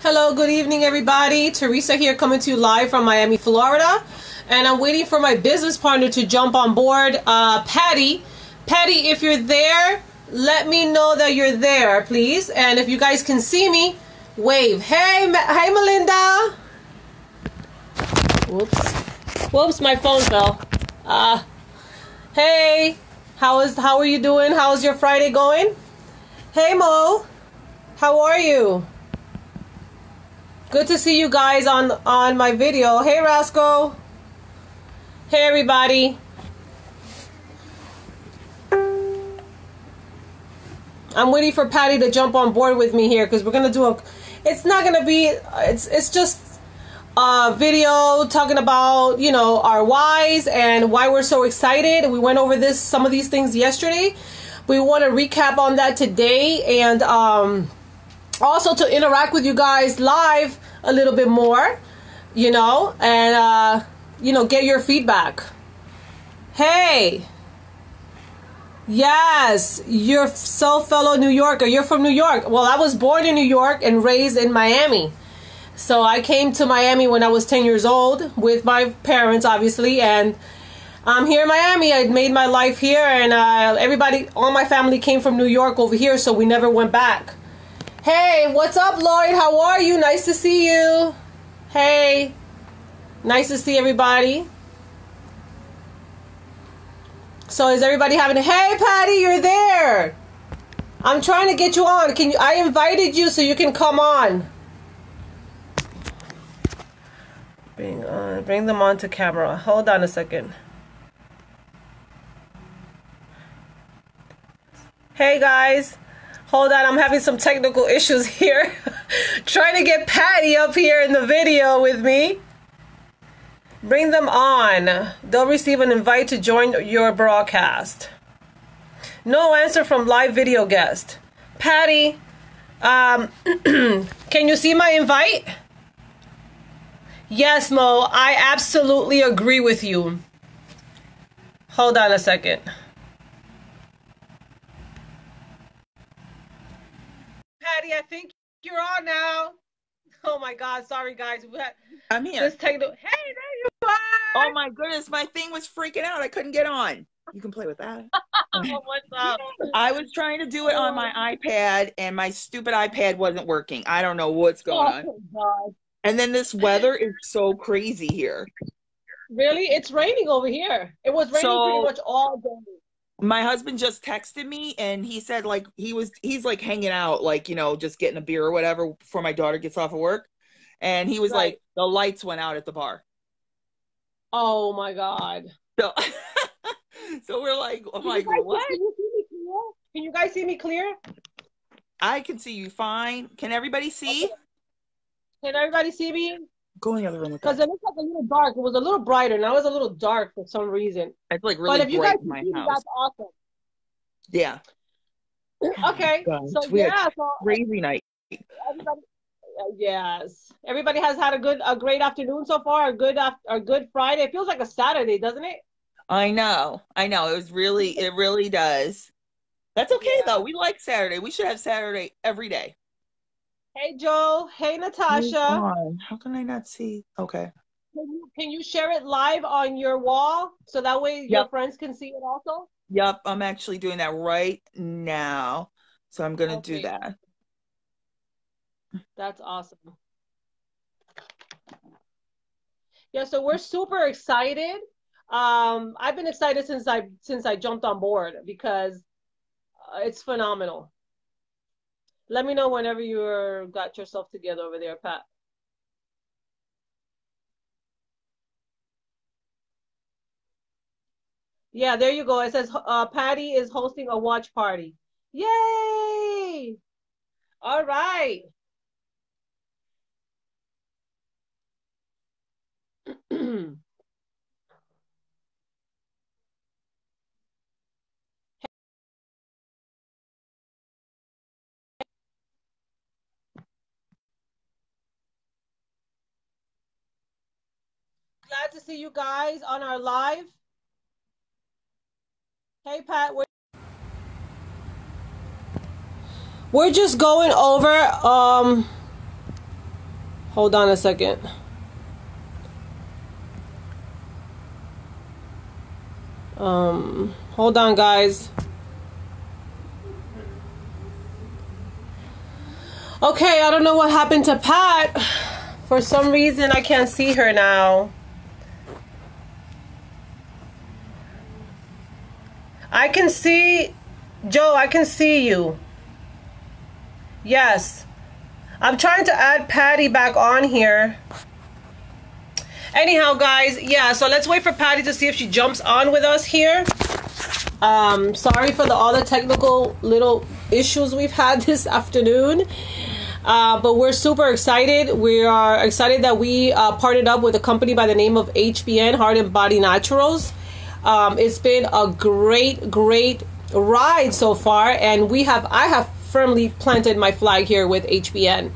Hello, good evening, everybody. Teresa here, coming to you live from Miami, Florida. And I'm waiting for my business partner to jump on board. Patty, if you're there, let me know that you're there, please. And if you guys can see me, wave. Hey, Melinda. Whoops, my phone fell. Hey, how are you doing? How's your Friday going? Hey, Mo, how are you? Good to see you guys on my video. Hey, Rasco. Hey, everybody. I'm waiting for Patty to jump on board with me here because we're gonna do it's just a video talking about, you know, our whys and why we're so excited. We went over some of these things yesterday. We want to recap on that today, and also to interact with you guys live a little bit more, you know, and you know, get your feedback. Hey, yes, you're fellow New Yorker. You're from New York. Well, I was born in New York and raised in Miami. So I came to Miami when I was 10 years old with my parents, obviously, and I'm here in Miami. I made my life here, and all my family came from New York over here, so we never went back. Hey, what's up, Lloyd? How are you? Nice to see you. Hey, nice to see everybody. So is everybody having a, hey, Patty, you're there. I'm trying to get you on. I invited you so you can come on. Bring them onto camera. Hold on a second. Hey, guys. Hold on, I'm having some technical issues here. Trying to get Patty up here in the video with me. Bring them on. They'll receive an invite to join your broadcast. No answer from live video guest. Patty, can you see my invite? Yes, Mo, I absolutely agree with you. Hold on a second. Patty, I think you're on now. Oh my God, sorry guys. I'm here. Hey, there you are. Oh my goodness, my thing was freaking out. I couldn't get on. You can play with that. What's up? I was trying to do it on my iPad, and my stupid iPad wasn't working. I don't know what's going on. God. And then this weather is so crazy here. Really? It's raining over here. It was raining pretty much all day. My husband just texted me, and he said, like, he's like hanging out, like, you know, just getting a beer or whatever before my daughter gets off of work. And he was like, the lights went out at the bar. Oh my God. So, so we're like, I'm like, what? Can you see me clear? Can you guys see me clear? I can see you fine. Can everybody see? Okay. Can everybody see me? Go in the other room. Because it looks like a little dark. It was a little brighter. Now it's a little dark for some reason. It's like really bright in my house. That's awesome. Yeah. Okay. So we had a crazy night. Everybody, yes. Everybody has had a great afternoon so far. A good Friday. It feels like a Saturday, doesn't it? I know. It really does. That's okay though. We like Saturday. We should have Saturday every day. Hey, Joe. Hey, Natasha. How can I not see? Okay. Can you share it live on your wall so that way your friends can see it also? Yep. I'm actually doing that right now. So I'm going to do that. That's awesome. Yeah, so we're super excited. I've been excited since I jumped on board because it's phenomenal. Let me know whenever you're got yourself together over there, Pat. Yeah, there you go. It says Patty is hosting a watch party. Yay! All right. Glad to see you guys on our live. Hey, Pat. We're just going over Hold on a second. Hold on, guys. Okay, I don't know what happened to Pat. For some reason, I can't see her now. I can see, Joe, I can see you. Yes. I'm trying to add Patty back on here. Anyhow, guys, yeah, so let's wait for Patty to see if she jumps on with us here. Sorry for all the technical little issues we've had this afternoon. But we're super excited. We are excited that we partnered up with a company by the name of HBN, Heart and Body Naturals. It's been a great ride so far, and I have firmly planted my flag here with HBN.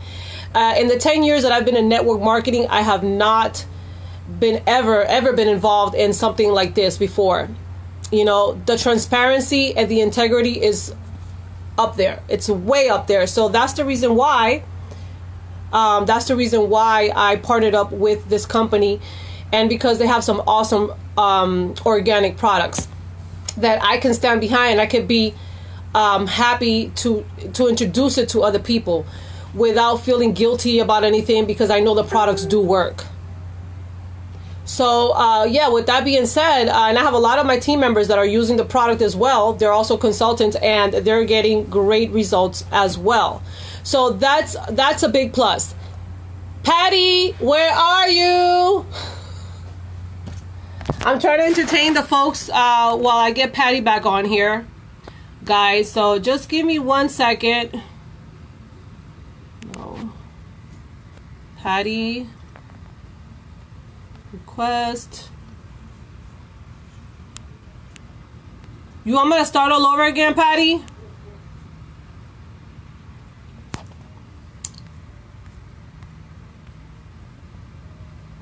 In the 10 years that I've been in network marketing, I have not been ever been involved in something like this before. You know, the transparency and the integrity is up there. It's way up there. So that's the reason why I partnered up with this company, and because they have some awesome organic products that I can stand behind. I could be happy to introduce it to other people without feeling guilty about anything, because I know the products do work. So yeah, with that being said, and I have a lot of my team members that are using the product as well. They're also consultants, and they're getting great results as well. So that's a big plus. Patty, where are you? I'm trying to entertain the folks while I get Patty back on here, guys. So just give me 1 second. No. Patty. Request. You want me to start all over again, Patty?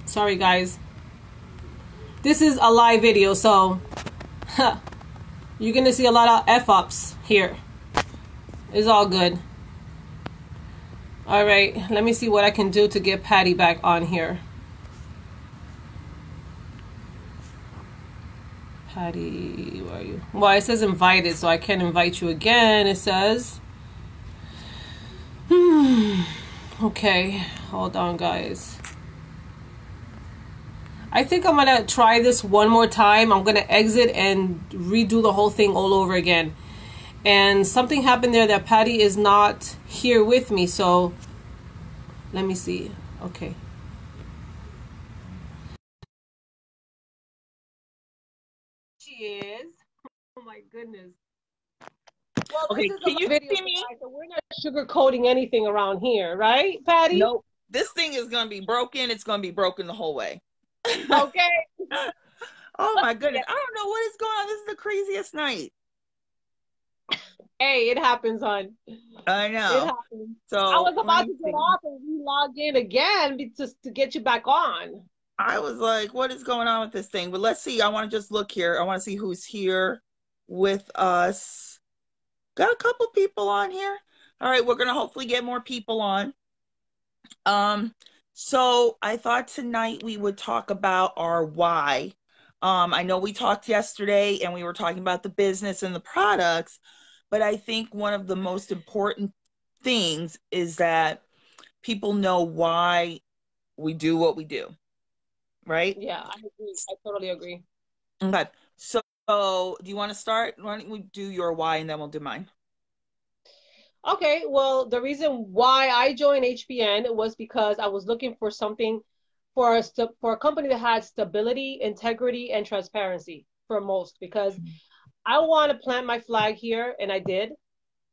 Sorry, guys. This is a live video, so you're gonna see a lot of F-ups here. It's all good. All right, let me see what I can do to get Patty back on here. Patty, where are you? Well, it says invited, so I can't invite you again, it says. Okay, hold on, guys. I think I'm going to try this one more time. I'm going to exit and redo the whole thing all over again. And something happened there that Patty is not here with me, so let me see. Okay. She is. Oh my goodness. Well, okay, this is can a you video, see me? so we're not sugarcoating anything around here, right, Patty? Nope. This thing is going to be broken. It's going to be broken the whole way. Okay. Oh my goodness. I don't know what is going on. This is the craziest night. Hey, it happens, hon. I know. It happens. So I was about to get off and re-log in again just to get you back on. I was like, what is going on with this thing? But let's see. I want to just look here. I want to see who's here with us. Got a couple people on here. All right, we're going to hopefully get more people on. So I thought tonight we would talk about our why. I know we talked yesterday and we were talking about the business and the products, but I think one of the most important things is that people know why we do what we do, right? Yeah, I agree. I totally agree. Okay. So do you want to start? Why don't we do your why and then we'll do mine? Okay, well, the reason why I joined HBN was because I was looking for something for a company that had stability, integrity, and transparency for most, because I want to plant my flag here, and I did.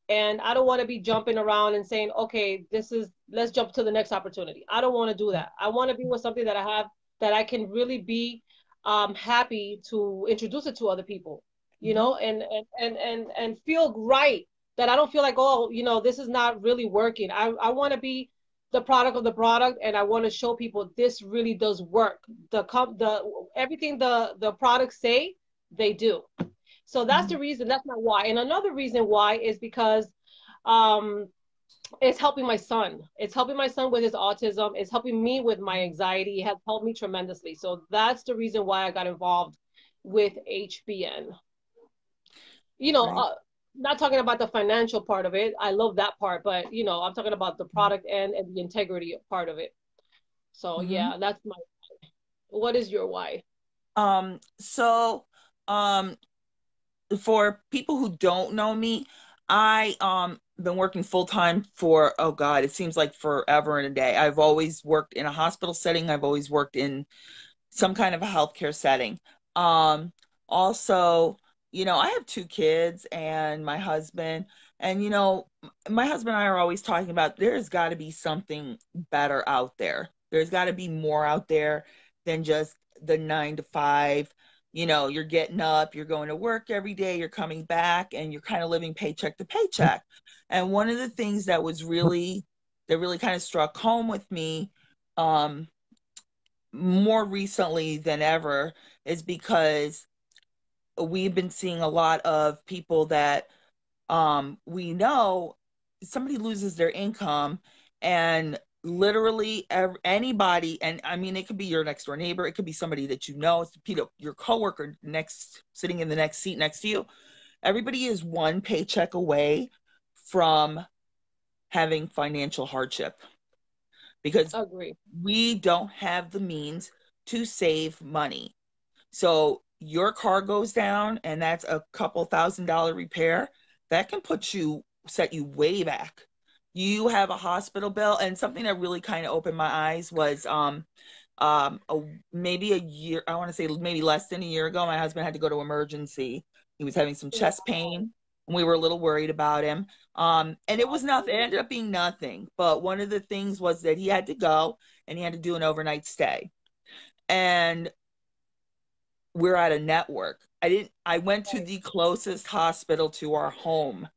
And I don't want to be jumping around and saying, okay, let's jump to the next opportunity. I don't want to do that. I want to be with something that I have that I can really be happy to introduce it to other people, you know, and feel right, that I don't feel like, oh, you know, this is not really working. I want to be the product of the product, and I want to show people this really does work. Everything the products say, they do. So that's the reason. That's my why. And another reason why is because It's helping my son. It's helping my son with his autism. It's helping me with my anxiety. It has helped me tremendously. So that's the reason why I got involved with HBN. You know, Right. not talking about the financial part of it. I love that part, but you know, I'm talking about the product and the integrity part of it. So Mm-hmm. yeah, that's my. What is your why? So um for people who don't know me, I been working full time for, oh God, it seems like forever and a day. I've always worked in a hospital setting. I've always worked in some kind of a healthcare setting. Um, Also, I have two kids and my husband, and my husband and I are always talking about there's got to be something better out there. There's got to be more out there than just the 9 to 5. You're getting up, you're going to work every day, you're coming back, and you're kind of living paycheck to paycheck. And one of the things that really kind of struck home with me, um, more recently than ever, is because we've been seeing a lot of people that we know somebody loses their income, and literally anybody, and I mean, it could be your next door neighbor, it could be somebody that it's your coworker next, sitting in the next seat next to you. Everybody is one paycheck away from having financial hardship because Agree. we don't have the means to save money. So your car goes down and that's a couple $1,000 repair. That can set you way back. You have a hospital bill, and something that really kind of opened my eyes was maybe a year, I want to say maybe less than a year ago, my husband had to go to emergency. He was having some chest Wow. pain, and we were a little worried about him. And it Wow. was nothing, it ended up being nothing. But one of the things was that he had to go and he had to do an overnight stay. And we're at a network. I went to the closest hospital to our home,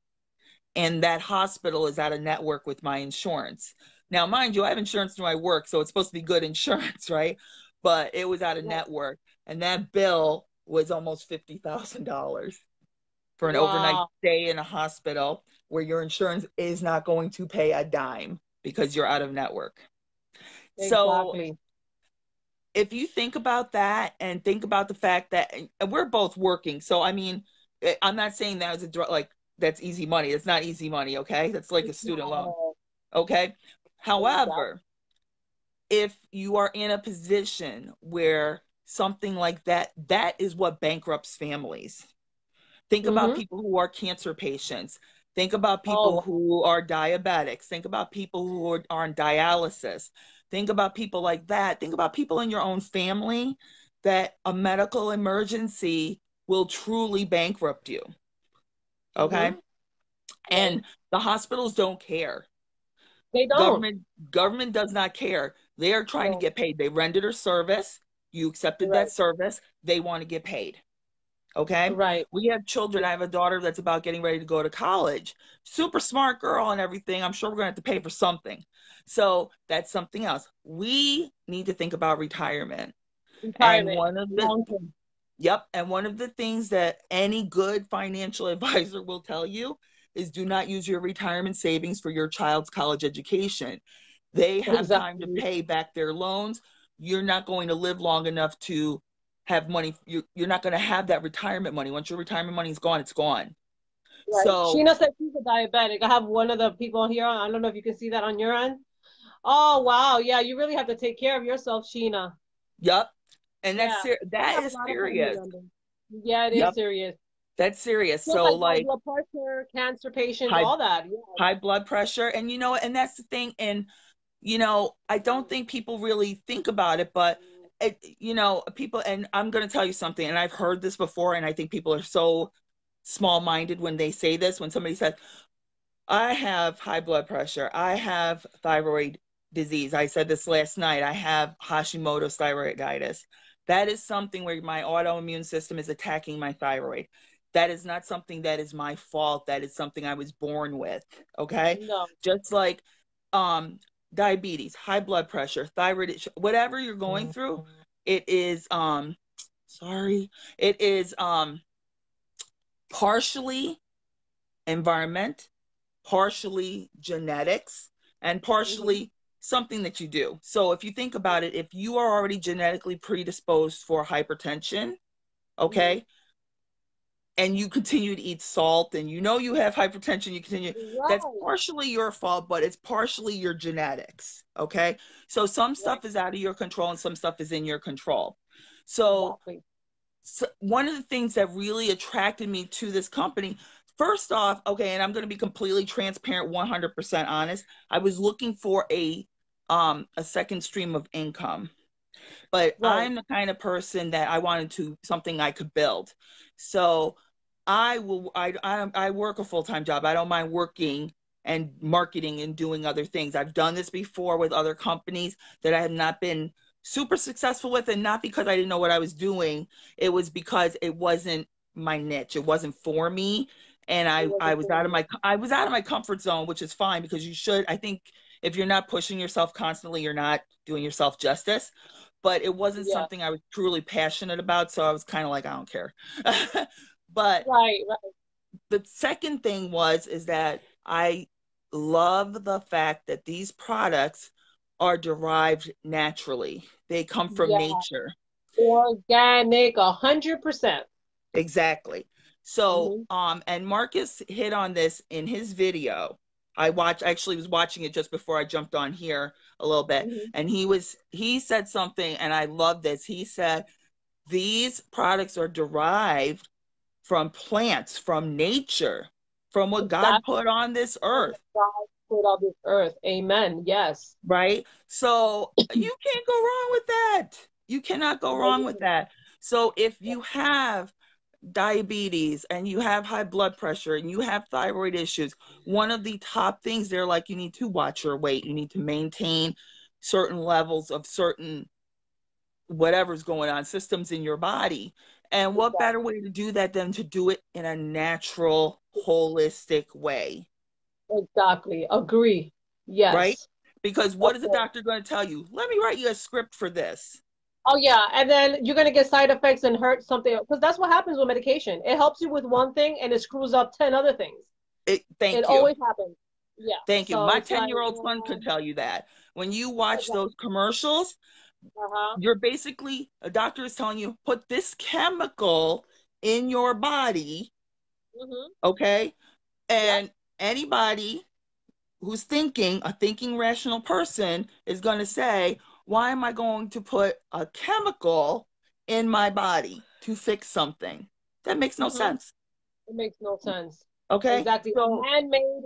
and that hospital is at a network with my insurance. Now, mind you, I have insurance through my work, so it's supposed to be good insurance, right? But it was at a Right. network, and that bill was almost $50,000 for an overnight Wow. stay in a hospital where your insurance is not going to pay a dime because you're out of network. So Exactly. if you think about that and think about the fact that and we're both working, so I mean, I'm not saying that as a like that's easy money. It's not easy money, okay? That's like a student loan, No. okay? Exactly. However, if you are in a position where something like that is what bankrupts families. Think about Mm-hmm. people who are cancer patients. Think about Oh, people wow. who are diabetics. Think about people who are on dialysis. Think about people like that. Think about people in your own family that a medical emergency will truly bankrupt you. Okay. Mm-hmm. Right. And the hospitals don't care. They don't. Government does not care. They are trying to No. get paid. They rendered a service. You accepted that Right. service. They want to get paid. Okay. Right. We have children. I have a daughter that's about getting ready to go to college. Super smart girl and everything. I'm sure we're going to have to pay for something. So that's something else. We need to think about retirement. And Retirement. Long term. one of the things that any good financial advisor will tell you is do not use your retirement savings for your child's college education. They have time to Exactly. pay back their loans. You're not going to live long enough to have money. You're not going to have that retirement money. Once your retirement money is gone, it's gone. Right. So, Sheena said she's a diabetic. I have one of the people here. I don't know if you can see that on your end. Oh, wow. Yeah, you really have to take care of yourself, Sheena. yep. And Yeah. I that have a is lot of family serious. members. Yeah, it is Yep. serious. That's serious. Just So like high like blood pressure, cancer patients, high all that. Yeah. high blood pressure, and and that's the thing. And I don't think people really think about it, but people, and I'm going to tell you something, and I've heard this before, and I think people are so small-minded when they say this. When somebody says, I have high blood pressure, I have thyroid disease. I said this last night, I have Hashimoto's thyroiditis. That is something where my autoimmune system is attacking my thyroid. That is not something that is my fault. That is something I was born with. Okay. No. Just like um, diabetes, high blood pressure, thyroid, whatever you're going through, it is, sorry, it is partially environment, partially genetics and partially something that you do. So if you think about it, if you are already genetically predisposed for hypertension, okay, and you continue to eat salt and you know you have hypertension, you continue, that's partially your fault, but it's partially your genetics, okay? So some stuff is out of your control and some stuff is in your control. So one of the things that really attracted me to this company, first off, okay, and I'm going to be completely transparent, 100% honest, I was looking for a second stream of income. But I'm the kind of person that I wanted to something I could build. So I work a full-time job. I don't mind working and marketing and doing other things. I've done this before with other companies that I have not been super successful with, and not because I didn't know what I was doing. It was because it wasn't my niche. It wasn't for me. And I was out of my comfort zone, which is fine because you should. I think if you're not pushing yourself constantly, you're not doing yourself justice. But it wasn't something I was truly passionate about. So I was kind of like, I don't care. But the second thing is that I love the fact that these products are derived naturally. They come from nature. Organic, 100%. Exactly. So, and Marcus hit on this in his video. I actually was watching it just before I jumped on here a little bit. And he said something, and I love this. He said, these products are derived from plants, from nature, from what God put on this earth. God put on this earth. Amen. Yes. Right? So you can't go wrong with that. You cannot go wrong with that. So if you have diabetes and you have high blood pressure and you have thyroid issues, one of the top things they're like, you need to watch your weight. You need to maintain certain levels of certain whatever's going on, systems in your body. And what better way to do that than to do it in a natural, holistic way? Exactly. Agree. Yes. Right? Because what is the doctor going to tell you? Let me write you a script for this. Oh, yeah. And then you're going to get side effects and hurt something. Because that's what happens with medication. It helps you with one thing and it screws up 10 other things. It always happens. Yeah. Thank you. My 10-year-old son could tell you that. When you watch those commercials, you're basically, a doctor is telling you, put this chemical in your body. Okay. And anybody who's a thinking rational person is going to say, why am I going to put a chemical in my body to fix something? That makes no sense. It makes no sense. Okay. Exactly. So, a man-made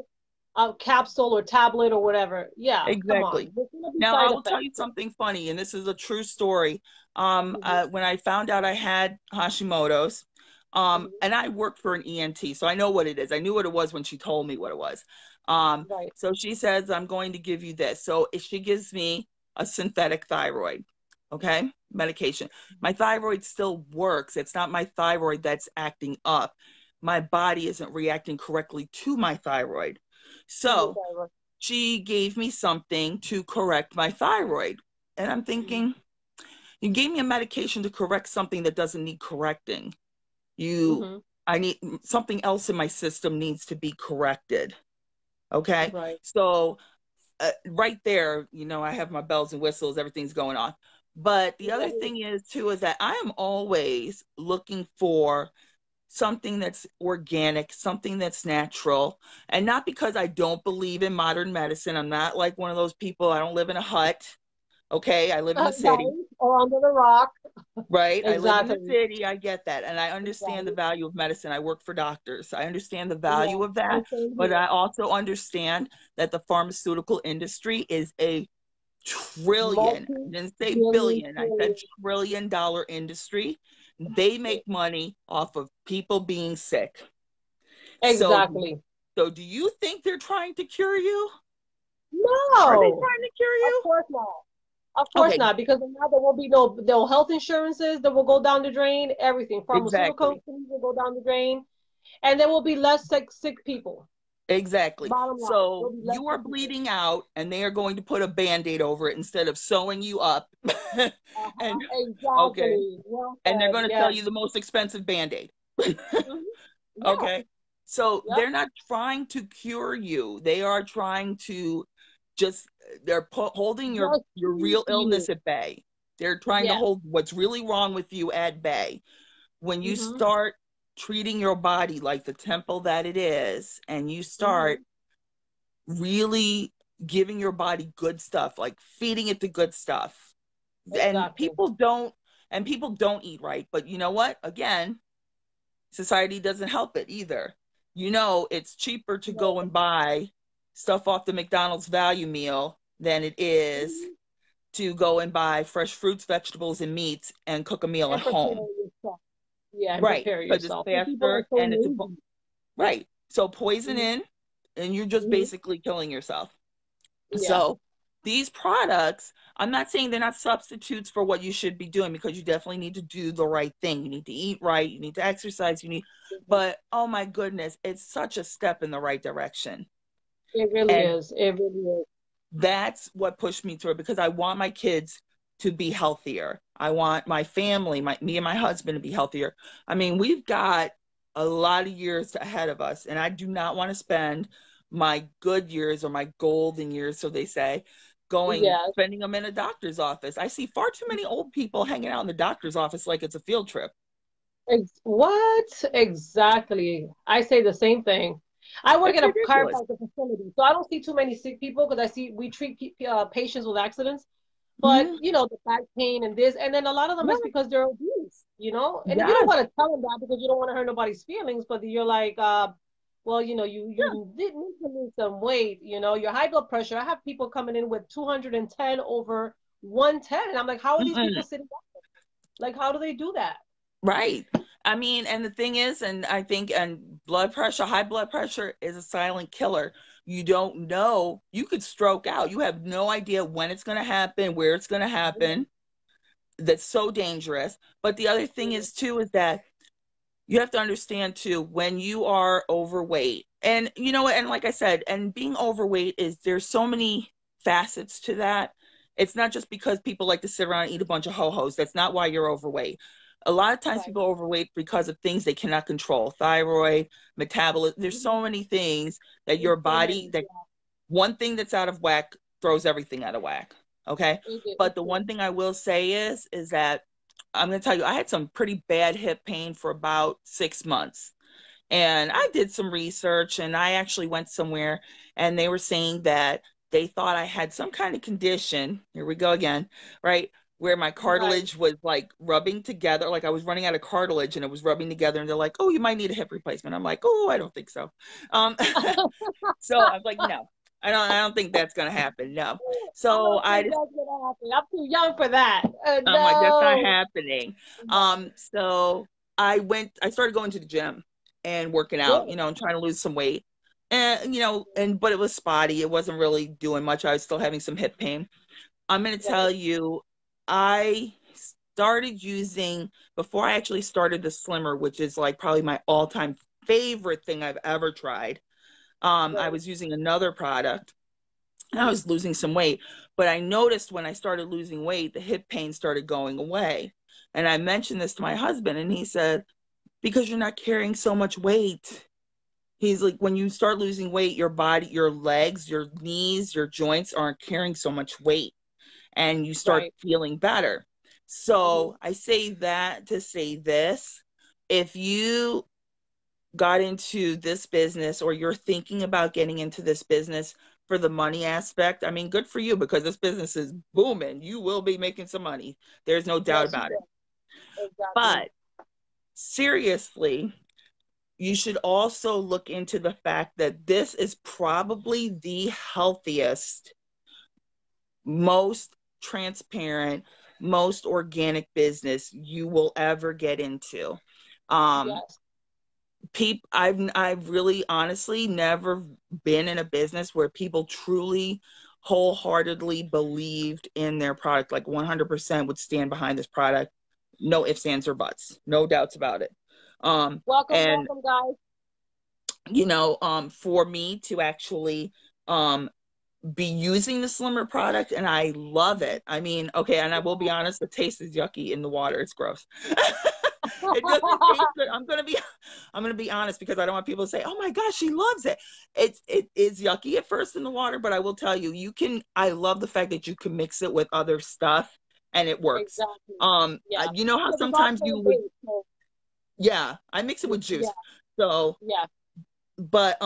capsule or tablet or whatever. Yeah. Exactly. Now I will tell you something funny, and this is a true story. When I found out I had Hashimoto's, and I worked for an ENT, so I know what it is. I knew what it was when she told me what it was. So she says, I'm going to give you this. So she gives me a synthetic thyroid, okay, medication. My thyroid still works. It's not my thyroid that's acting up. My body isn't reacting correctly to my thyroid. So she gave me something to correct my thyroid. And I'm thinking, you gave me a medication to correct something that doesn't need correcting. I need something else in my system needs to be corrected. Okay. So right there, I have my bells and whistles, everything's going on. But the other thing is that I am always looking for something that's organic, something that's natural, and not because I don't believe in modern medicine. I'm not like one of those people. I don't live in a hut. Okay. I live in the city. Or under the rock. Right. Exactly. I live in the city. I get that. And I understand the value of medicine. I work for doctors. I understand the value of that. But I also understand that the pharmaceutical industry is a trillion, I didn't say billion, I said $1 trillion industry. They make money off of people being sick. Exactly. So do you think they're trying to cure you? No. Are they trying to cure you? Of course not. Of course not, because now there will be no health insurances that will go down the drain. Everything, pharmaceutical companies will go down the drain, and there will be less sick people. Exactly. So you are bleeding out, and they are going to put a Band-Aid over it instead of sewing you up. And well, and they're going to sell you the most expensive Band-Aid. Okay. So Yep. they're not trying to cure you. They are trying to just, they're holding Just your treat real you. illness at bay. They're trying to Yes. hold what's really wrong with you at bay. When you Mm-hmm. start treating your body like the temple that it is, and you start Mm-hmm. really giving your body good stuff, like feeding it the good stuff. And Exactly. people don't eat right, but you know what? Again, society doesn't help it either. You know, it's cheaper to go No. and buy stuff off the McDonald's value meal than it is Mhm. to go and buy fresh fruits, vegetables, and meats and cook a meal at And prepare home. yourself. Yeah, and Right. prepare Because it's yourself. And people are faster so and it's lazy. right. So poison Mm-hmm. in and you're just Mm-hmm. basically killing yourself. Yeah. So these products, I'm not saying they're not substitutes for what you should be doing, because you definitely need to do the right thing. You need to eat right, you need to exercise, Mhm. but oh my goodness, it's such a step in the right direction. It really And is. It really is. that's what pushed me through it, because I want my kids to be healthier. I want my family, me and my husband to be healthier. I mean, we've got a lot of years ahead of us, and I do not want to spend my good years or my golden years, so they say, Yeah. spending them in a doctor's office. I see far too many old people hanging out in the doctor's office like it's a field trip. What? Exactly. I say the same thing. I work It's at a ridiculous. chiropractic facility, so I don't see too many sick people because we treat patients with accidents. But Mhm. the back pain and this, and then a lot of them is Yeah. because they're obese, and you don't Yes. want to tell them that because you don't want to hurt nobody's feelings. But you're like, well, you did need to lose some weight. Your high blood pressure. I have people coming in with 210 over 110, and I'm like, how are these people Mm-mm. sitting down? Like, how do they do that? Right. I mean, and the thing is, and I think, and blood pressure, high blood pressure is a silent killer. You don't know. You could stroke out. You have no idea when it's going to happen, where it's going to Mhm. happen. That's so dangerous. But the other thing Mhm. is, too, is that you have to understand, too, when you are overweight, and and like I said, and being overweight is, there's so many facets to that. It's not just because people like to sit around and eat a bunch of ho-hos. That's not why you're overweight. A lot of times Right. people are overweight because of things they cannot control: thyroid, metabolism. There's Mhm. so many things that your There's so body, many. that Yeah. one thing that's out of whack throws everything out of whack. Okay. It But the is. one thing I will say is that I'm going to tell you, I had some pretty bad hip pain for about 6 months. And I did some research, and I actually went somewhere, and they were saying that they thought I had some kind of condition. Here we go again, right? Where my Right. cartilage was like rubbing together, like I was running out of cartilage and it was rubbing together. And they're like, "Oh, you might need a hip replacement." I'm like, "Oh, I don't think so." Um, so I was like, "No, I don't think that's gonna happen. No." I So don't think that's gonna happen. I'm too young for that. I'm like, "That's not No. happening." No. So I started going to the gym and working out, Good. and trying to lose some weight. And but it was spotty. It wasn't really doing much. I was still having some hip pain. I'm going to Right. tell you, I started using, before I actually started the Slimmer, which is like probably my all-time favorite thing I've ever tried. I Right. was using another product, and I was losing some weight, but I noticed when I started losing weight, the hip pain started going away. And I mentioned this to my husband, and he said, "Because you're not carrying so much weight." He's like, "When you start losing weight, your body, your legs, your knees, your joints aren't carrying so much weight, and you start Right. feeling better." Mhm. So I say that to say this: if you got into this business, or you're thinking about getting into this business for the money aspect, I mean, good for you, because this business is booming. You will be making some money. There's no doubt Yes, you about it. will. Exactly. But seriously, you should also look into the fact that this is probably the healthiest, most transparent, most organic business you will ever get into. Um, Yes. I've really honestly never been in a business where people truly wholeheartedly believed in their product, like 100% would stand behind this product. No ifs, ands, or buts, no doubts about it. Welcome, And welcome, guys. for me to actually um be using the Slimmer product, and I love Mhm. it. I mean, okay, and I will be Yeah. honest, the taste is yucky in the water. It's gross. It doesn't taste good. I'm gonna be honest because I don't want people to say, "Oh my gosh, she loves it." It is yucky at first in the water, but I will tell you, you can. I love the fact that you can mix it with other stuff and it works. Exactly. Yeah. You know how Because it's sometimes also you would, base, so yeah, I mix it with yeah, juice. So, yeah. but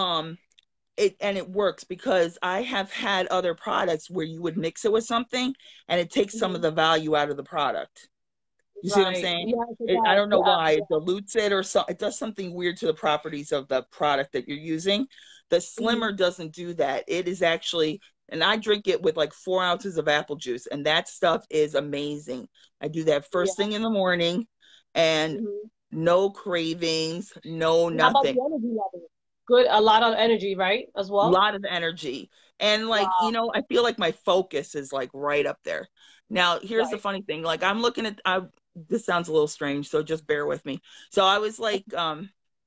it works because I have had other products where you would mix it with something and it takes some of Mhm. the value out of the product. You see what I'm Right. saying? Yes, it I does. don't know Yeah, why yeah. it dilutes it or so. It does something weird to the properties of the product that you're using. The Slimmer Mhm. doesn't do that. It is actually, and I drink it with like 4 ounces of apple juice, and that stuff is amazing. I do that Yeah. first thing in the morning, and Mhm. no cravings, no And how about nothing. the energy level? Good, a lot of energy, right? As well. Lot of energy. And like, Wow. I feel like my focus is like right up there. Now, here's the Right. funny thing. Like I'm looking at this sounds a little strange, so just bear with me. So I was like,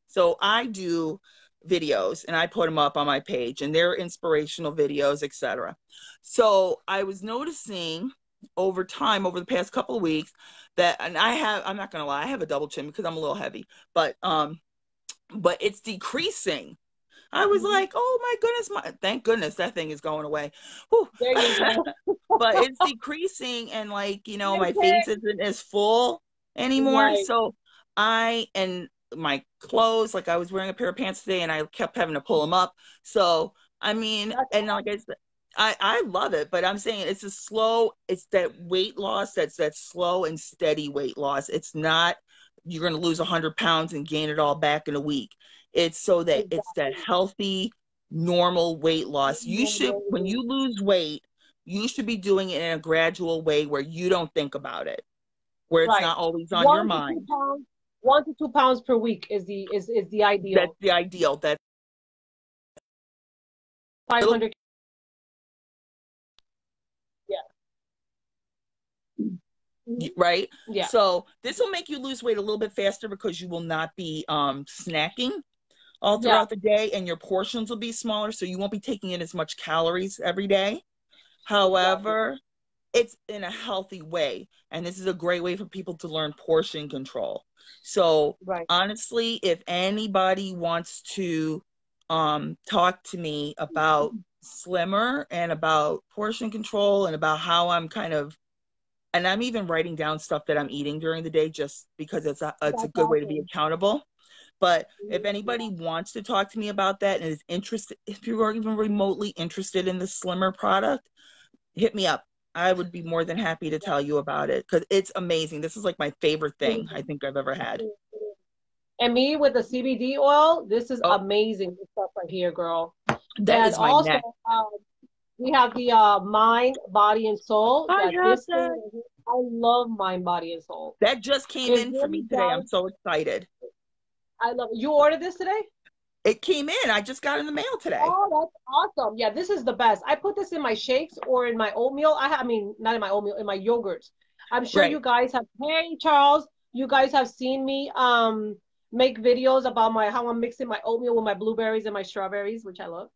so I do videos and I put them up on my page and they're inspirational videos, etc. So I was noticing over time, over the past couple of weeks, that and I'm not gonna lie, I have a double chin because I'm a little heavy, but it's decreasing. I was Mhm. like, oh my goodness, thank goodness that thing is going away. Whew. There you go. But it's decreasing and like, my face Okay. isn't as full anymore. Right. So and my clothes, like I was wearing a pair of pants today and I kept having to pull them up. So, I mean, That's and like I said, I love it, but I'm saying it's that weight loss, that's that slow and steady weight loss. It's not, you're going to lose 100 pounds and gain it all back in a week. It's so that it's that exactly. healthy, normal weight loss. When Amazing. you lose weight, you should be doing it in a gradual way where you don't think about it, where it's Right. not always on your 1 to 2 mind. pounds. 1 to 2 pounds per week is the That's ideal. the ideal. That's 500. Yeah. Mhm. right. Yeah. So this will make you lose weight a little bit faster because you will not be snacking all Yeah. throughout the day and your portions will be smaller. So you won't be taking in as much calories every day. Exactly. However, it's in a healthy way. And this is a great way for people to learn portion control. So Right. honestly, if anybody wants to talk to me about Slimmer and about portion control and about how I'm and I'm even writing down stuff that I'm eating during the day just because it's a That's good way to be awesome. accountable. But if Mhm. anybody Yeah. wants to talk to me about that and is interested, if you are even remotely interested in the Slimmer product, hit me up. I would be more than happy to tell you about it because it's amazing. This is like my favorite It thing is. I think I've ever had. It is. And me with the CBD oil, this is Oh, amazing stuff right here, girl. that And is my also, neck. um, we have the mind, body, and soul. I That have this thing, that. right here, I love mind, body, and soul. That just came It in for really me today. does. I'm so excited. I love it. You ordered this today? It came in. I just got in the mail today. Oh, that's awesome. Yeah, this is the best. I put this in my shakes or in my oatmeal. I mean, not in my oatmeal, in my yogurts. I'm sure you Right. guys have, hey, Charles, you guys have seen me make videos about my how I'm mixing my oatmeal with my blueberries and my strawberries, which I love.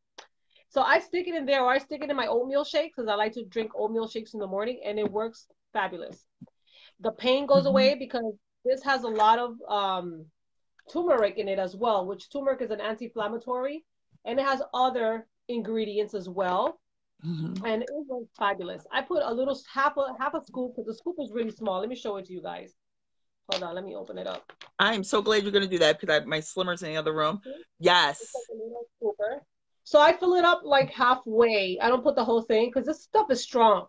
So I stick it in there or I stick it in my oatmeal shakes because I like to drink oatmeal shakes in the morning and it works fabulous. The pain goes Mhm. away because this has a lot of turmeric in it as well, which turmeric is an anti-inflammatory, and it has other ingredients as well. Mhm. And it was fabulous. I put a little half a scoop because the scoop is really small. Let me show it to you guys. Hold on, let me open it up. I am so glad you're going to do that because my Slimmer's in the other room. It's like Yes. a little scooper. So I fill it up like halfway. I don't put the whole thing because this stuff is strong.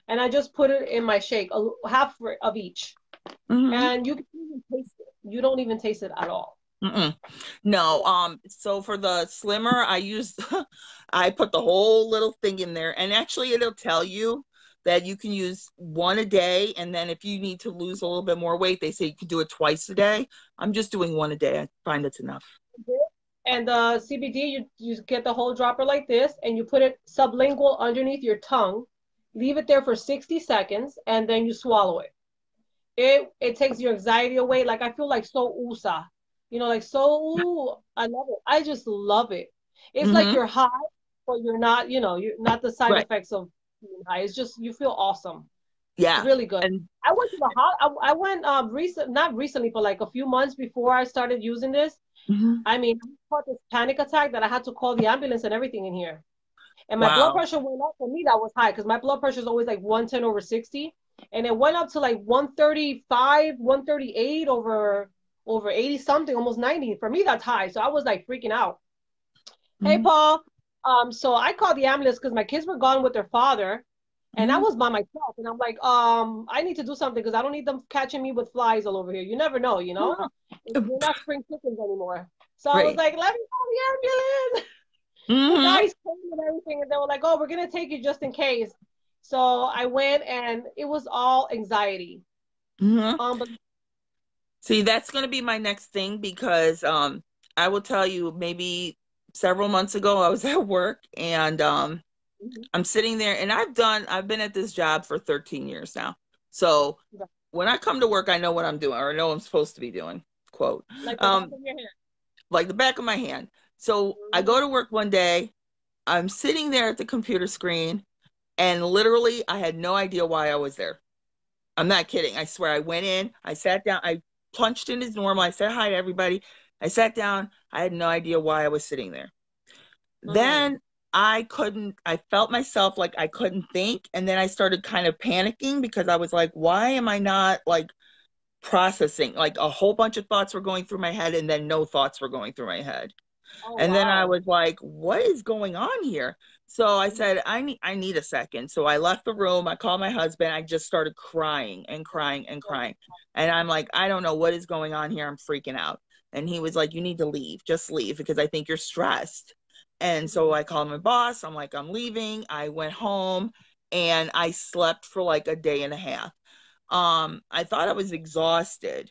And I just put it in my shake, half of each. Hmm. And you can even taste it. You don't even taste it at all. Mm-mm. No, Yeah. so for the Slimmer, I used I put the whole little thing in there, and actually it'll tell you that you can use one a day, and then if you need to lose a little bit more weight, they say you can do it twice a day. I'm just doing one a day. I find it's enough. And the CBD, you get the whole dropper like this, and you put it sublingual underneath your tongue. Leave it there for 60 seconds, and then you swallow it. It takes your anxiety away. Like I feel like so USA, like so. Ooh, I love it. I just love it. It's like Hmm. you're high, but you're not. You're not the side Right. effects of being high. It's just you feel awesome. Yeah. Really good. And I went to the I went not recently, but like a few months before I started using this. mhm. I mean, I caught this panic attack that I had to call the ambulance and everything in here. And my blood Wow. pressure went up. For me, that was high because my blood pressure is always like 110 over 60. And it went up to like 135, 138 over 80 something, almost 90. For me, that's high. So I was like freaking out. Hey, Mhm. Paul. So I called the ambulance because my kids were gone with their father, and I Mhm. was by myself. And I'm like, I need to do something because I don't need them catching me with flies all over here. You never know, you know? We're not spring chickens anymore. So I was Right. like, let me call the ambulance. The Hmm. guys came and everything, and they were like, "Oh, we're gonna take you just in case." So I went, and it was all anxiety. Hmm. But See, that's going to be my next thing because I will tell you, maybe several months ago, I was at work and I'm sitting there and I've been at this job for 13 years now. So when I come to work, I know what I'm doing or I know what I'm supposed to be doing, quote, like the back um, of your hand. like the back of my hand. So I Mhm. go to work one day, I'm sitting there at the computer screen and literally I had no idea why I was there. I'm not kidding. I swear. I went in, I sat down, I punched in as normal. I said hi to everybody. I sat down. I had no idea why I was sitting there. Mm. Then I felt myself like I couldn't think. And then I started kind of panicking because I was like, why am I not like processing? Like a whole bunch of thoughts were going through my head and then no thoughts were going through my head. Oh And then I wow. was like, what is going on here? So I said, I need a second. So I left the room. I called my husband. I just started crying and crying and crying. And I'm like, I don't know what is going on here. I'm freaking out. And he was like, you need to leave. Just leave because I think you're stressed. And so I called my boss. I'm like, I'm leaving. I went home and I slept for like a day and a half. I thought I was exhausted,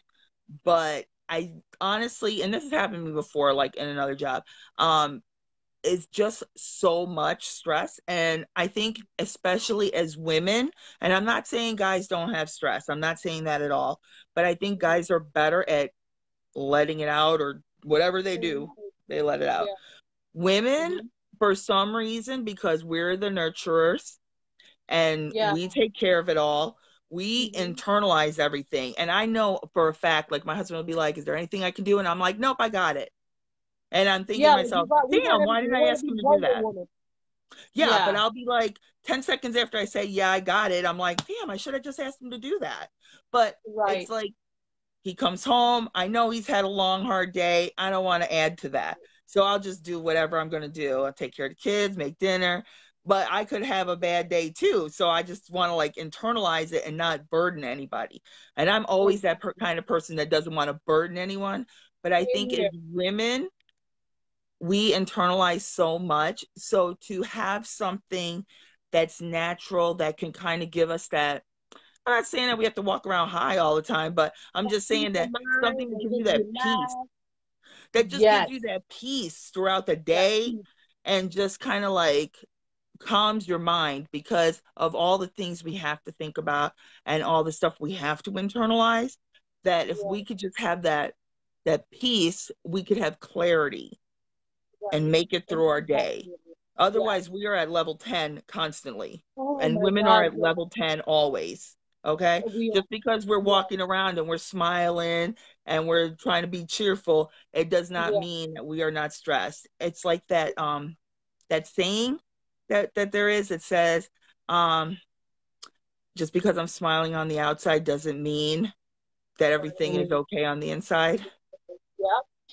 but I honestly, and this has happened to me before, like in another job, um, it's just so much stress. And I think, especially as women, and I'm not saying guys don't have stress, I'm not saying that at all, but I think guys are better at letting it out or whatever they do, they let it out. Yeah. Women, Mhm. for some reason, because we're the nurturers, and Yeah. we take care of it all. We Mhm. internalize everything. And I know for a fact, like my husband will be like, is there anything I can do? And I'm like, nope, I got it. And I'm thinking to Yeah. Like myself, damn, why we did I want to ask be him to do Wonder that? Woman. Yeah, but Yeah. I'll be like 10 seconds after I say, yeah, I got it. I'm like, damn, I should have just asked him to do that. But it's Right. like he comes home. I know he's had a long, hard day. I don't want to add to that. So I'll just do whatever I'm going to do. I'll take care of the kids, make dinner. But I could have a bad day too. So I just want to like internalize it and not burden anybody. And I'm always that kind of person that doesn't want to burden anyone. But I Same think here. as women, we internalize so much. So to have something that's natural that can kind of give us that, I'm not saying that we have to walk around high all the time, but I'm That just peace saying of that mind something that and gives you just that peace, relax. that just gives Yes. you that peace throughout the That day peace. and just kind of like calms your mind because of all the things we have to think about and all the stuff we have to internalize. That if Yeah. we could just have that peace, we could have clarity and Right. make it through our day. Exactly. Yes. Otherwise, we are at level 10 constantly, Oh and my women are God. at level 10 always. Okay. We Just because we're yeah, walking around and we're smiling and we're trying to be cheerful, it does not yeah, mean that we are not stressed. It's like that saying that there is, it says, um, just because I'm smiling on the outside doesn't mean that everything is yeah, okay on the inside. yeah.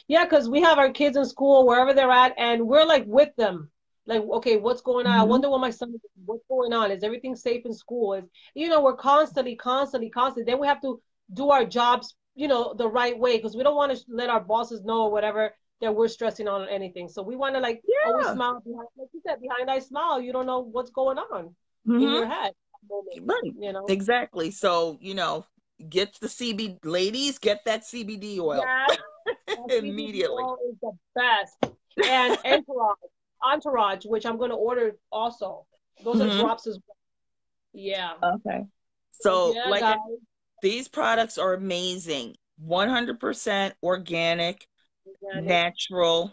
Yeah, because we have our kids in school wherever they're at, and we're like with them. Like, okay, what's going on? I Mm-hmm. wonder what my son is. What's going on? Is everything safe in school? Is we're constantly, constantly, constantly. Then we have to do our jobs, the right way because we don't want to let our bosses know or whatever that we're stressing on or anything. So we want to like always Yeah. smile behind, like you said, behind that smile. You don't know what's going on in Mm-hmm. your head at the moment, Right. you know. Exactly. So, get the CBD, ladies, get that CBD oil Yes, that CBD immediately. oil is the best. And entourage, which I'm going to order also. Those are Hmm. drops as well. Yeah. Okay. So So, yeah, guys, these products are amazing. 100% organic, organic, natural.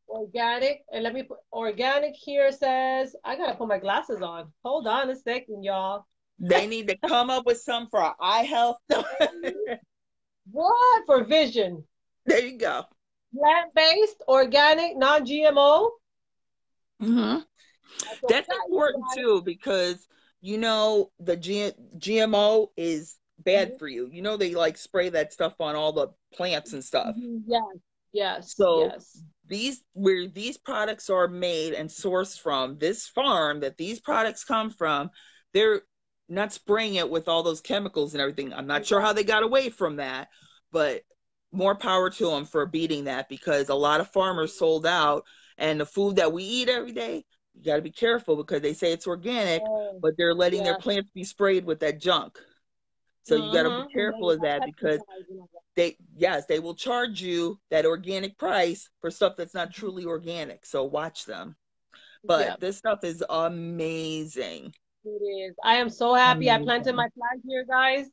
organic. And let me put organic here says, I gotta put my glasses on. Hold on a second, y'all. They need to come up with some for our eye health. What for vision? There you go. Plant-based, organic, non-GMO. Mm-hmm. That's what we That's got here, important too, because the GMO is bad guys. for you. They like spray that stuff on all the plants and stuff. Yes, yes, So yes. where these products are made and sourced from, this farm that these products come from, they're not spraying it with all those chemicals and everything. I'm not sure how they got away from that, but more power to them for beating that, because a lot of farmers sold out, and the food that we eat every day, you got to be careful because they say it's organic, Oh, but they're letting their yes. plants be sprayed with that junk. So you got to be Mm-hmm. And then careful we of got that, because pesticides and all that. they will charge you that organic price for stuff that's not truly organic. So watch them. Yeah, But this stuff is amazing. it is. I am so happy. I planted Amazing. my flag here, guys,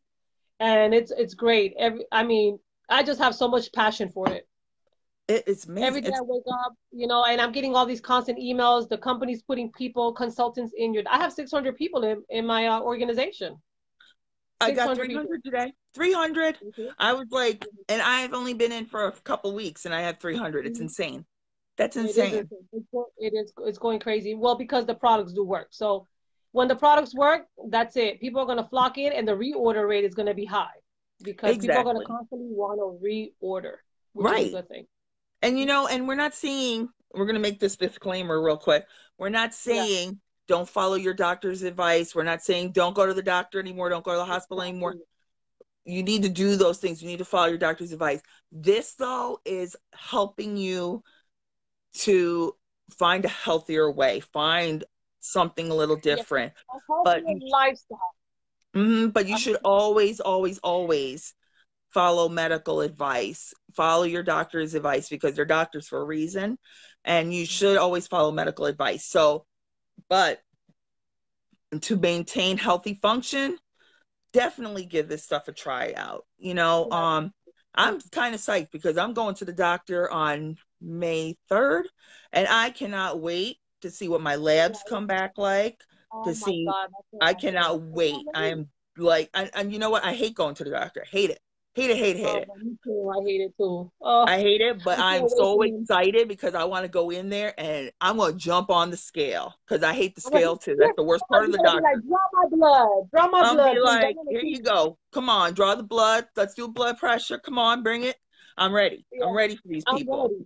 and it's great. I mean, I just have so much passion for it. It's Every amazing. day I wake up, and I'm getting all these constant emails. The company's putting consultants in your. I have 600 people in my organization. I got 600 people. 300 today. 300. Mhm. I was like, and I've only been in for a couple weeks and I have 300. It's Mhm. insane. That's It is. insane. It's going crazy. Well, because the products do work. So when the products work, that's it. People are going to flock in, and the reorder rate is going to be high because people are going to Exactly. constantly want to reorder, which is a Right. good thing. And Mhm. and we're going to make this disclaimer real quick. We're not Yeah, saying don't follow your doctor's advice. We're not saying don't go to the doctor anymore, don't go to the hospital anymore. exactly. You need to do those things. You need to follow your doctor's advice. This, though, is helping you to find a healthier way, find something a little Yes, different. a But healthier lifestyle. you should always, always, always follow medical advice. Follow your doctor's advice, because they're doctors for a reason, and you should always follow medical advice. So, but to maintain healthy function, definitely give this stuff a try out. Yes, I'm kind of psyched because I'm going to the doctor on May 3rd, and I cannot wait to see what my labs yes. come back like, Oh to my see. God, that's I awesome. cannot I wait. can't I wait. am like, and you know what? I hate going to the doctor. Hate it. Hate it, hate it, hate Oh, it. me too. I hate it too. Oh, I hate it, I but can't I'm wait so for them. excited because I want to go in there and I'm going to jump on the scale, because I hate the I'm like, scale too. yes, That's the worst part of you're the gonna be like, doctor. draw my I'm be blood, please. I like, want to here see. you go. Come on, draw the blood. Let's do blood pressure. Come on, bring it. I'm ready. I'm Yeah, ready for these I'm people. ready.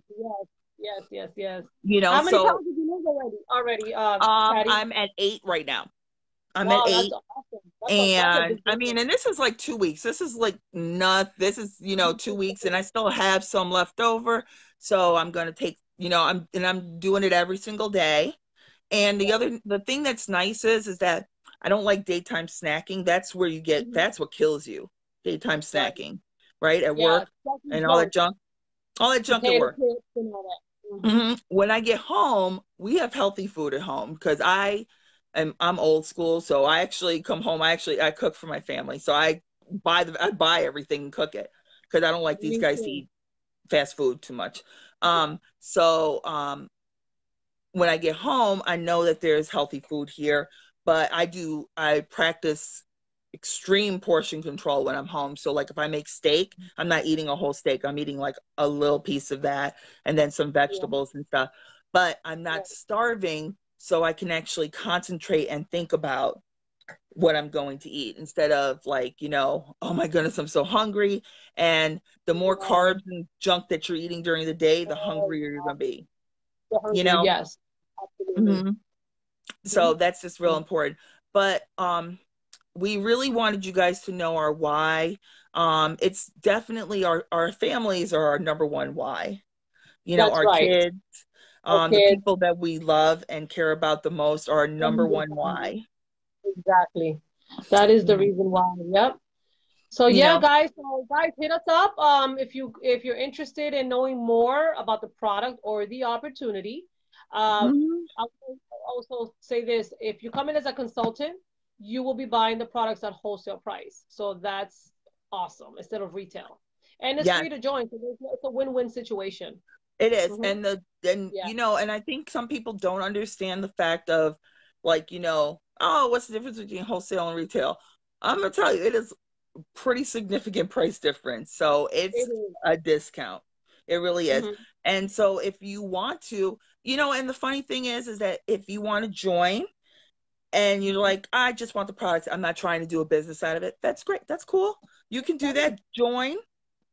Yes, yes, yes, yes. How many So pounds did you lose already, Patty? I'm at 8 right now. I'm at Wow, that's 8. awesome. That's a And big I mean, difference. and this is like 2 weeks. This is like not, this is, 2 weeks, and I still have some left over. So I'm going to take, I'm doing it every single day. And the thing that's nice is that I don't like daytime snacking. Mm-hmm. That's what kills you. Daytime Right. snacking, right? At Yeah, work, especially and junk, all that junk at potato work. chips and all that. Mm-hmm. When I get home, we have healthy food at home, because I'm old school. So I actually come home. I cook for my family. So I buy everything and cook it, because I don't like these Me guys to too. eat fast food too much. Yeah. When I get home, I know that there's healthy food here, but I practice extreme portion control when I'm home. So like if I make steak, I'm not eating a whole steak. I'm eating like a little piece of that and then some Yeah. vegetables and stuff. But I'm not Right. starving, so I can actually concentrate and think about what I'm going to eat, instead of like, oh my goodness, I'm so hungry. And the more Yeah. carbs and junk that you're eating during the day, the Oh, hungrier you're going to be, the you hungry. know? Yes. Absolutely. Mm-hmm. So Mhm. that's just real important. But we really wanted you guys to know our why. It's definitely our families are our number one why. That's Our right. kids, the Okay. people that we love and care about the most are our number one why. Exactly. That is the Mhm. reason why. Yep. So You yeah, know, guys. So guys, hit us up. If you're interested in knowing more about the product or the opportunity. mhm. I'll also say this: if you come in as a consultant, you will be buying the products at wholesale price. So that's awesome instead of retail, and it's Yes, free to join. So it's a win-win situation. it is. Hmm. Yeah. And I think some people don't understand the fact of, like, oh, what's the difference between wholesale and retail? I'm gonna tell you, it is pretty significant price difference. So It it's is. a discount. It really is. Mm-hmm. And so if you want to, and the funny thing is that if you want to join and you're like, I just want the products, I'm not trying to do a business out of it. That's great. That's cool. You can do That is. that. Join,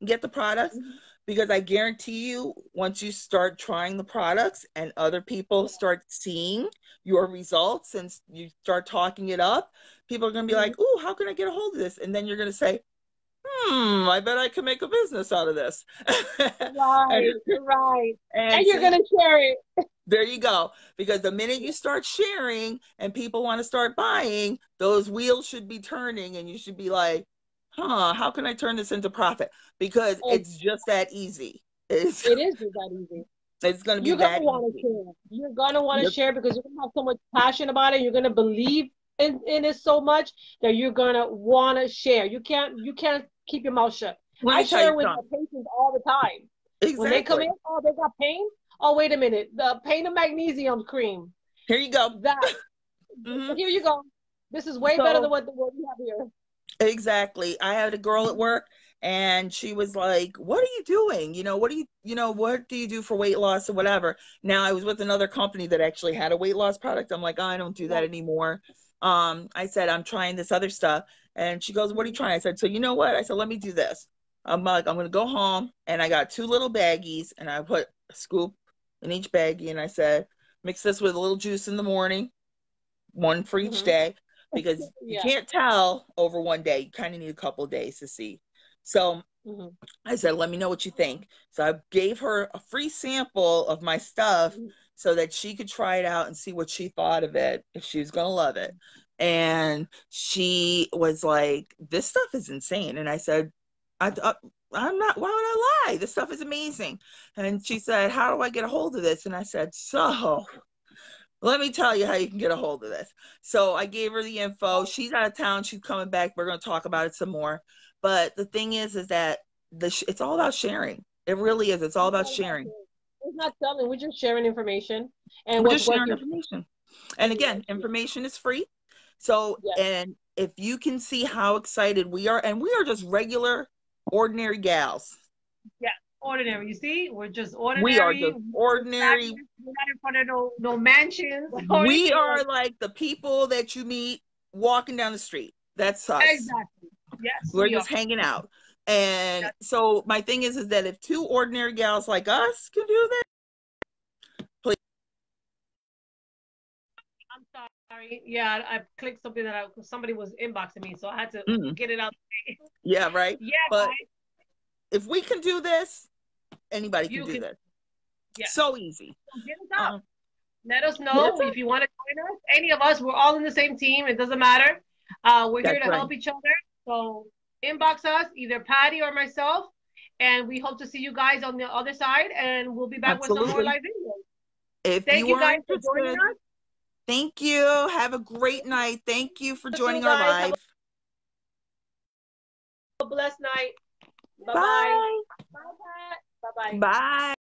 get the products, Mm-hmm. because I guarantee you, once you start trying the products and other people Yeah. start seeing your results and you start talking it up, people are going to be Mm-hmm. like, "Ooh, how can I get a hold of this?" And then you're going to say, I bet I can make a business out of this. and, Right, right. and And you're see, gonna share it. there you go. Because the minute you start sharing and people want to start buying, those wheels should be turning and you should be like, how can I turn this into profit? Because And it's just that easy. It's, it is just that easy. it's going to be You're gonna that want to easy. share. You're gonna want to Yep. share because you're gonna have so much passion about it. You're gonna believe in it so much that you're gonna want to share. You can't keep your mouth shut. Let I me tell share you it with my something. patients all the time. When they come Exactly. in, oh, they got pain. Oh, wait a minute, the pain and magnesium cream. Here you go. That hmm here you go. This is way better than So what we have here. exactly. I had a girl at work and she was like, "What are you doing? What do you do for weight loss or whatever?" Now I was with another company that actually had a weight loss product. I'm like, "Oh, I don't do that Right. anymore." I said, "I'm trying this other stuff." And she goes, "What are you trying?" I said, "So you know what?" I said, "Let me do this." I'm like, "I'm gonna go home and I got two little baggies and I put a scoop in each baggie and I said, mix this with a little juice in the morning, one for each Mm-hmm. day, because you Yeah. can't tell over one day. You kind of need a couple of days to see." So Mm-hmm. I said, "Let me know what you think." So I gave her a free sample of my stuff so that she could try it out and see what she thought of it, if she was going to love it. And she was like, "This stuff is insane." And I said, I'm not, why would I lie? This stuff is amazing. And she said, "How do I get a hold of this?" And I said, "So let me tell you how you can get a hold of this." So I gave her the info. She's out of town. She's coming back. We're going to talk about it some more. But the thing is that it's all about sharing. It really is. It's all It's about all about sharing. sharing. It's not selling. We're just sharing information and We're what's just sharing working for us. information. And Pretty again, much. Yeah. information is free. So, Yes. and if you can see how excited we are, and we are just regular, ordinary gals. Yeah. Ordinary. You see, we're just We are ordinary. just We're just ordinary. fabulous. We're not in front of no mansions or We anything are like like the people that you meet walking down the street. That's that. us. Exactly. Yes, We're we are. just hanging out. And Yes. so my thing is that if two ordinary gals like us can do that, please. I'm sorry. Yeah, I clicked something that somebody was inboxing me, so I had to Mm, get it out. yeah, right. Yeah, But guys, if we can do this, anybody can you do can. this. Yes. So easy. So hit us up. Um, Let us that's know it. if you want to join us. Any of us, we're all in the same team. It doesn't matter. We're here That's to right. help each other. So inbox us, either Patty or myself, and we hope to see you guys on the other side. And we'll be back with some more Absolutely. live videos. If Thank you you are guys for joining interested, us. thank you. Have a great night. Thank you for You too, joining our guys. Have live. a blessed night. Bye bye. Bye. Bye bye. Bye bye. Bye.